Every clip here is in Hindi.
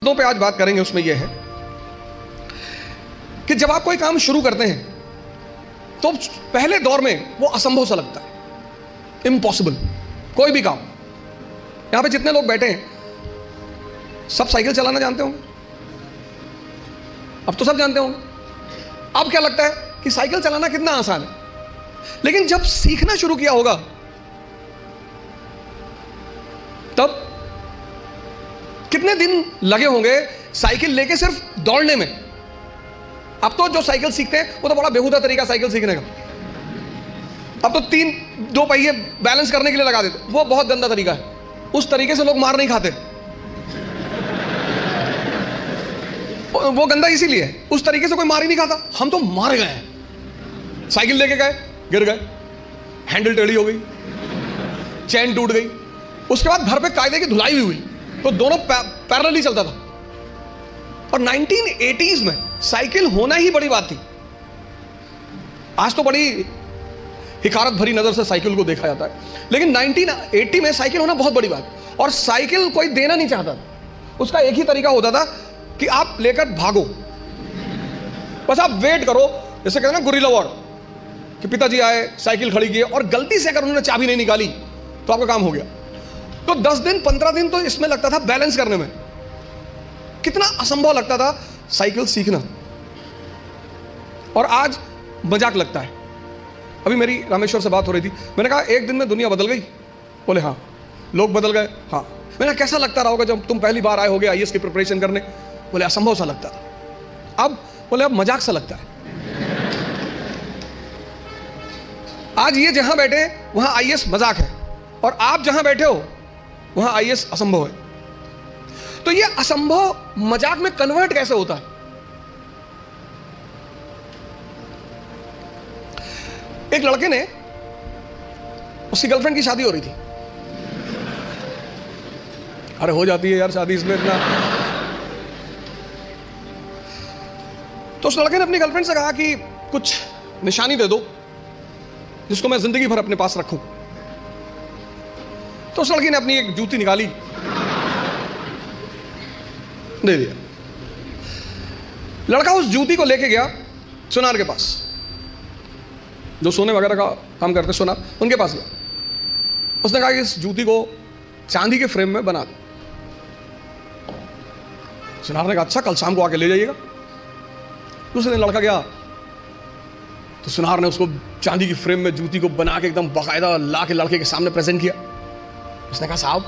दो पे आज बात करेंगे, उसमें यह है कि जब आप कोई काम शुरू करते हैं तो पहले दौर में वो असंभव सा लगता है, इम्पॉसिबल। कोई भी काम, यहां पे जितने लोग बैठे हैं सब साइकिल चलाना जानते होंगे, अब तो सब जानते होंगे। अब क्या लगता है कि साइकिल चलाना कितना आसान है, लेकिन जब सीखना शुरू किया होगा तब कितने दिन लगे होंगे साइकिल लेके सिर्फ दौड़ने में। अब तो जो साइकिल सीखते हैं वो तो बड़ा बेहुदा तरीका साइकिल सीखने का, अब तो दो पहिए बैलेंस करने के लिए लगा देते, वो बहुत गंदा तरीका है। उस तरीके से लोग मार नहीं खाते, वो गंदा इसीलिए है, उस तरीके से कोई मार ही नहीं खाता। हम तो मारे गए हैं, साइकिल लेके गए, गिर गए, हैंडल टेढ़ी हो गई, चैन टूट गई, उसके बाद घर पे कायदे की धुलाई भी हुई, तो दोनों पैरेलली चलता था। और 1980s में साइकिल होना ही बड़ी बात थी। आज तो बड़ी हिकारत भरी नजर से साइकिल को देखा जाता है, लेकिन 1980 में साइकिल होना बहुत बड़ी बात। और साइकिल कोई देना नहीं चाहता था, उसका एक ही तरीका होता था कि आप लेकर भागो, बस आप वेट करो। जैसे कहते हैं ना गुरिल्ला वॉर, कि पिताजी आए, साइकिल खड़ी की और गलती से अगर उन्होंने चाबी नहीं निकाली तो आपका काम हो गया। तो 10 दिन 15 दिन तो इसमें लगता था बैलेंस करने में। कितना असंभव लगता था साइकिल सीखना, और आज मजाक लगता है। अभी मेरी रामेश्वर से बात हो रही थी, मैंने कहा एक दिन में दुनिया बदल गई? बोले हाँ। लोग बदल गए? हाँ। मैंने कैसा लगता रहा होगा जब तुम पहली बार आए होगे आईएएस की प्रिपरेशन करने? बोले असंभव सा लगता था। अब बोले अब मजाक सा लगता है। आज ये जहां बैठे वहां आईएएस मजाक है, और आप जहां बैठे हो वहां आईएएस असंभव है। तो ये असंभव मजाक में कन्वर्ट कैसे होता है? एक लड़के ने, उसकी गर्लफ्रेंड की शादी हो रही थी। अरे हो जाती है यार शादी इसमें इतना। तो उस लड़के ने अपनी गर्लफ्रेंड से कहा कि कुछ निशानी दे दो जिसको मैं जिंदगी भर अपने पास रखूं। तो उस लड़की ने अपनी एक जूती निकाली, दे दिया। लड़का उस जूती को लेके गया सुनार के पास, जो सोने वगैरह का काम करते सुनार, उनके पास गया। उसने कहा कि इस जूती को चांदी के फ्रेम में बना दो। सुनार ने कहा अच्छा, कल शाम को आके ले जाइएगा। दूसरे दिन लड़का गया तो सुनार ने उसको चांदी की फ्रेम में जूती को बना के एकदम बाकायदा ला के लड़के के सामने प्रेजेंट किया। उसने कहा साहब,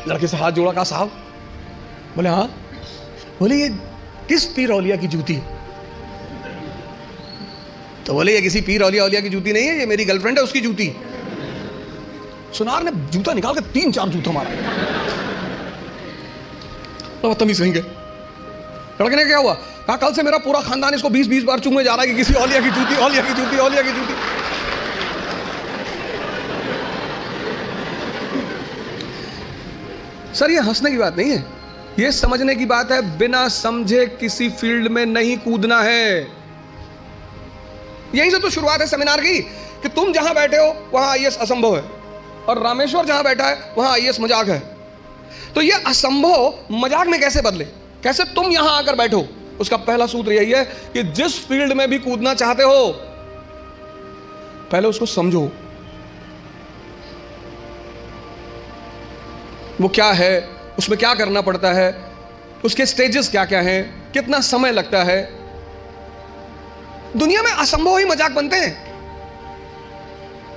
लड़के से हाथ जोड़ा, कहा साहब। बोले हाँ। बोले ये किस पीर औलिया की जूती है? तो बोले ये किसी पीर औलिया की जूती नहीं है, ये मेरी गर्लफ्रेंड है, उसकी जूती। सुनार ने जूता निकाल के 3-4 जूता मारा। तो बदतमीज कहीं गए। लड़के ने क्या हुआ? कहा कल से मेरा पूरा खानदान इसको 20-20 बार चूमने जा रहा है कि किसी औलिया की जूती, औलिया की जूती, औलिया की जूती। सर ये हंसने की बात नहीं है, ये समझने की बात है। बिना समझे किसी फील्ड में नहीं कूदना है। यहीं से तो शुरुआत है सेमिनार की, कि तुम जहां बैठे हो वहां आईएएस असंभव है, और रामेश्वर जहां बैठा है वहां आईएएस मजाक है। तो ये असंभव मजाक में कैसे बदले, कैसे तुम यहां आकर बैठो? उसका पहला सूत्र यही है कि जिस फील्ड में भी कूदना चाहते हो पहले उसको समझो, वो क्या है, उसमें क्या करना पड़ता है, उसके स्टेजेस क्या क्या हैं, कितना समय लगता है। दुनिया में असंभव ही मजाक बनते हैं।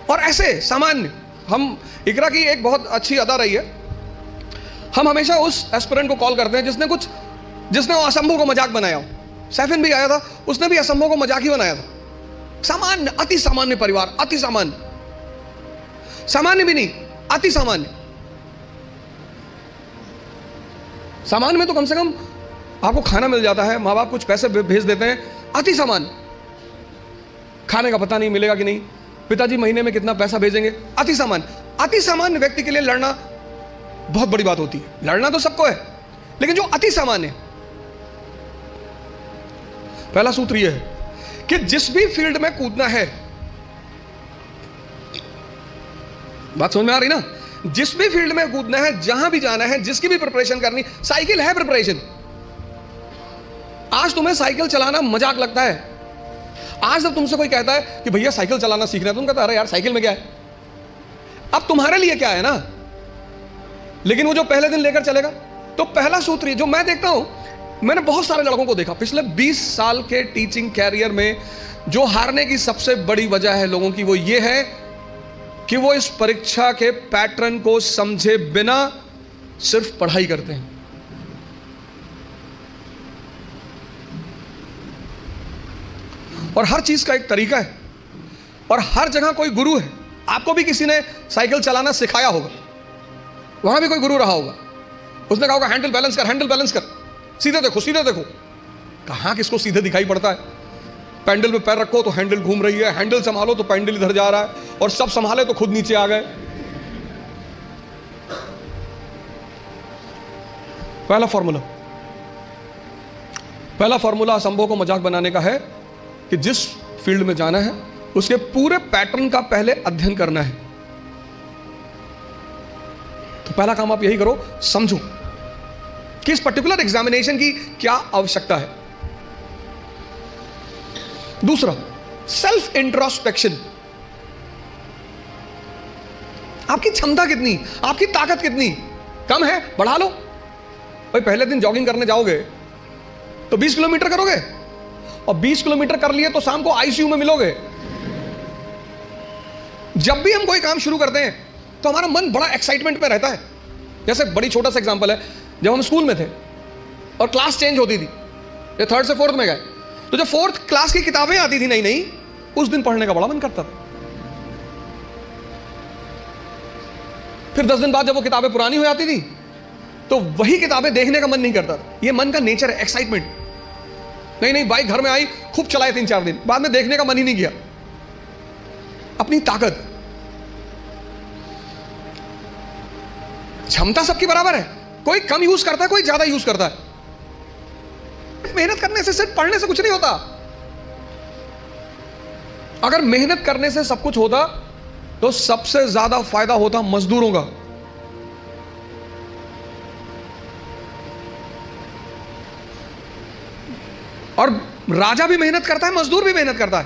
और ऐसे सामान्य, हम इकरा की एक बहुत अच्छी अदा रही है, हम हमेशा उस एस्पिरेंट को कॉल करते हैं जिसने वो असंभव को मजाक बनाया हो। सैफिन भी आया था, उसने भी असंभव को मजाक ही बनाया था। सामान्य, अति सामान्य परिवार, अति सामान्य, सामान्य भी नहीं, अति सामान्य। सामान्य में तो कम से कम आपको खाना मिल जाता है, माँ बाप कुछ पैसे भेज देते हैं। अति सामान्य, खाने का पता नहीं मिलेगा कि नहीं, पिताजी महीने में कितना पैसा भेजेंगे। अति सामान्य। अति सामान्य व्यक्ति के लिए लड़ना बहुत बड़ी बात होती है। लड़ना तो सबको है, लेकिन जो अति सामान्य, पहला सूत्र यह है कि जिस भी फील्ड में कूदना है, बात समझ में आ रही ना? जिस भी फील्ड में कूदना है, जहां भी जाना है, जिसकी भी प्रिपरेशन करनी, साइकिल है प्रिपरेशन। आज तुम्हें साइकिल चलाना मजाक लगता है। आज जब तुमसे कोई कहता है कि भैया साइकिल चलाना सीखना है, तुम कहता अरे यार साइकिल में क्या है, अब तुम्हारे लिए क्या है ना। लेकिन वो जो पहले दिन लेकर चलेगा, तो पहला सूत्र ये जो मैं देखता हूं, मैंने बहुत सारे लड़कों को देखा पिछले 20 साल के टीचिंग कैरियर में, जो हारने की सबसे बड़ी वजह है लोगों की, वो ये है कि वो इस परीक्षा के पैटर्न को समझे बिना सिर्फ पढ़ाई करते हैं। और हर चीज का एक तरीका है, और हर जगह कोई गुरु है। आपको भी किसी ने साइकिल चलाना सिखाया होगा, वहां भी कोई गुरु रहा होगा, उसने कहा होगा हैंडल बैलेंस कर, हैंडल बैलेंस कर, सीधे देखो, सीधे देखो। कहां किसको सीधे दिखाई पड़ता है। पैंडल में पैर रखो तो हैंडल घूम रही है, हैंडल संभालो तो पैंडल इधर जा रहा है, और सब संभाले तो खुद नीचे आ गए। पहला फॉर्मूला असंभव को मजाक बनाने का है कि जिस फील्ड में जाना है उसके पूरे पैटर्न का पहले अध्ययन करना है। तो पहला काम आप यही करो, समझो कि इस पर्टिकुलर एग्जामिनेशन की क्या आवश्यकता है। दूसरा, सेल्फ इंट्रोस्पेक्शन। आपकी क्षमता कितनी, आपकी ताकत कितनी, कम है बढ़ा लो। भाई पहले दिन जॉगिंग करने जाओगे तो 20 किलोमीटर करोगे, और 20 किलोमीटर कर लिए तो शाम को आईसीयू में मिलोगे। जब भी हम कोई काम शुरू करते हैं तो हमारा मन बड़ा एक्साइटमेंट में रहता है। जैसे बड़ी छोटा सा एग्जांपल है, जब हम स्कूल में थे और क्लास चेंज होती थी, ये 3rd से 4th में गए, तो जब 4th क्लास की किताबें आती थी नई नई, उस दिन पढ़ने का बड़ा मन करता था। फिर 10 दिन बाद जब वो किताबें पुरानी हो जाती थी तो वही किताबें देखने का मन नहीं करता था। ये मन का नेचर है, एक्साइटमेंट। नहीं बाइक घर में आई, खूब चलाए 3-4 दिन, बाद में देखने का मन ही नहीं किया। अपनी ताकत, क्षमता सबकी बराबर है, कोई कम यूज करता है, कोई ज्यादा यूज करता है। मेहनत करने से, सिर्फ पढ़ने से कुछ नहीं होता। अगर मेहनत करने से सब कुछ होता तो सबसे ज्यादा फायदा होता मजदूरों का। और राजा भी मेहनत करता है, मजदूर भी मेहनत करता है,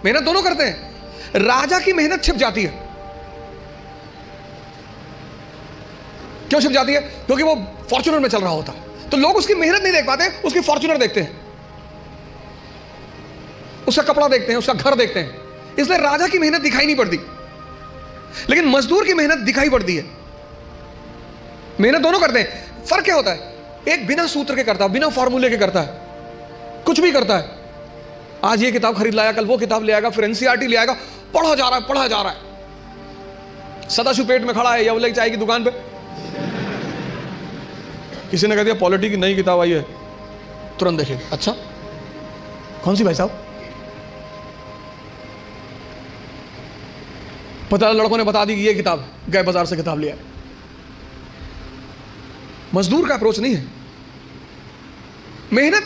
मेहनत दोनों करते हैं। राजा की मेहनत छिप जाती है। क्यों छिप जाती है? क्योंकि वो फॉर्च्यूनर में चल रहा होता है, तो लोग उसकी मेहनत नहीं देख पाते, उसकी फॉर्च्यूनर देखते हैं, उसका कपड़ा देखते हैं, उसका घर देखते हैं, इसलिए राजा की मेहनत दिखाई नहीं पड़ती। लेकिन मजदूर की मेहनत दिखाई पड़ती है। मेहनत दोनों करते हैं। फर्क क्या होता है? एक बिना सूत्र के करता है, बिना फॉर्मूले के करता है, कुछ भी करता है। आज ये किताब खरीद लाया, कल वो किताब ले आएगा, फिर एनसीईआरटी ले आएगा, पढ़ा जा रहा है, पढ़ा जा रहा है। सदाशिव पेट में खड़ा है यवले चाय की दुकान पे, किसी ने कह दिया पॉलिटी की नई किताब आई है, तुरंत देखेगा, अच्छा कौन सी भाई साहब? पता लड़कों ने बता दी कि ये किताब, गए बाजार से किताब लिया। मजदूर का अप्रोच नहीं है। मेहनत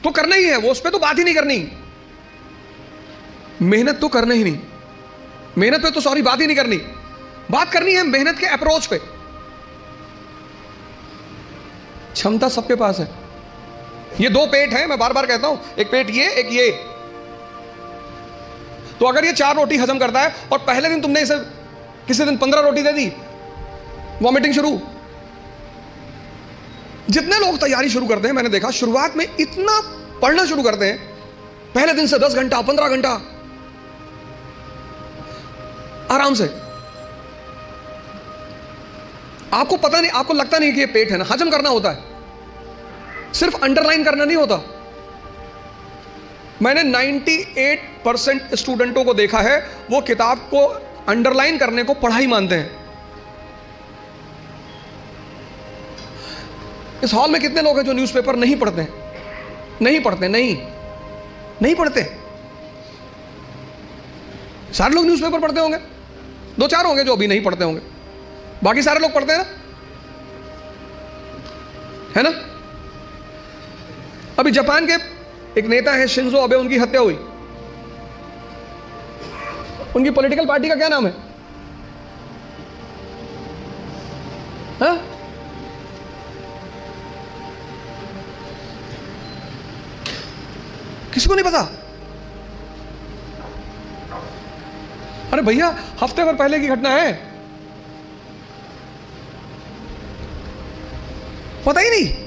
तो करना ही है, वो उस पर तो बात ही नहीं करनी। मेहनत तो करना ही नहीं, मेहनत पे तो सॉरी बात ही नहीं करनी। बात करनी है मेहनत के अप्रोच पे। क्षमता सबके पास है। ये दो पेट है, मैं बार बार कहता हूं, एक पेट ये, एक ये। तो अगर ये 4 रोटी हजम करता है और पहले दिन तुमने इसे किसी दिन 15 रोटी दे दी, वॉमिटिंग शुरू। जितने लोग तैयारी शुरू करते हैं, मैंने देखा शुरुआत में इतना पढ़ना शुरू करते हैं, पहले दिन से 10 घंटा 15 घंटा आराम से। आपको पता नहीं, आपको लगता नहीं कि ये पेट है ना, हजम करना होता है, सिर्फ अंडरलाइन करना नहीं होता। मैंने 98% स्टूडेंटों को देखा है, वो किताब को अंडरलाइन करने को पढ़ाई मानते हैं। इस हॉल में कितने लोग हैं जो न्यूज़पेपर नहीं पढ़ते हैं? नहीं पढ़ते, नहीं पढ़ते। सारे लोग न्यूज़पेपर पढ़ते होंगे, 2-4 होंगे जो अभी नहीं पढ़ते होंगे, बाकी सारे लोग पढ़ते हैं ना, है ना? अभी जापान के एक नेता है शिंजो अबे, उनकी हत्या हुई। उनकी पॉलिटिकल पार्टी का क्या नाम है? हाँ? किसी को नहीं पता? अरे भैया, हफ्ते भर पहले की घटना है, पता ही नहीं।